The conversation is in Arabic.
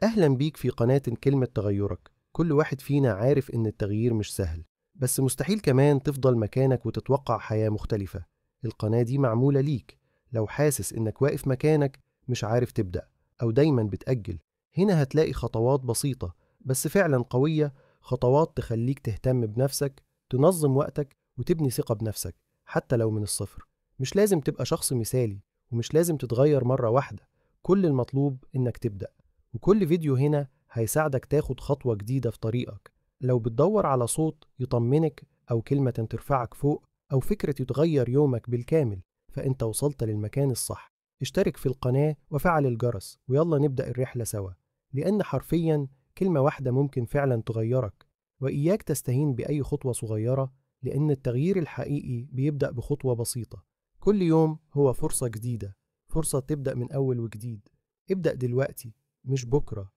أهلا بيك في قناة كلمة تغيرك. كل واحد فينا عارف إن التغيير مش سهل، بس مستحيل كمان تفضل مكانك وتتوقع حياة مختلفة. القناة دي معمولة ليك لو حاسس إنك واقف مكانك مش عارف تبدأ أو دايما بتأجل. هنا هتلاقي خطوات بسيطة بس فعلا قوية، خطوات تخليك تهتم بنفسك، تنظم وقتك وتبني ثقة بنفسك حتى لو من الصفر. مش لازم تبقى شخص مثالي ومش لازم تتغير مرة واحدة، كل المطلوب إنك تبدأ. وكل فيديو هنا هيساعدك تاخد خطوة جديدة في طريقك. لو بتدور على صوت يطمنك أو كلمة ترفعك فوق أو فكرة تغير يومك بالكامل، فأنت وصلت للمكان الصح. اشترك في القناة وفعل الجرس ويلا نبدأ الرحلة سوا، لأن حرفيا كلمة واحدة ممكن فعلا تغيرك. وإياك تستهين بأي خطوة صغيرة، لأن التغيير الحقيقي بيبدأ بخطوة بسيطة. كل يوم هو فرصة جديدة، فرصة تبدأ من أول وجديد. ابدأ دلوقتي مش بكرة،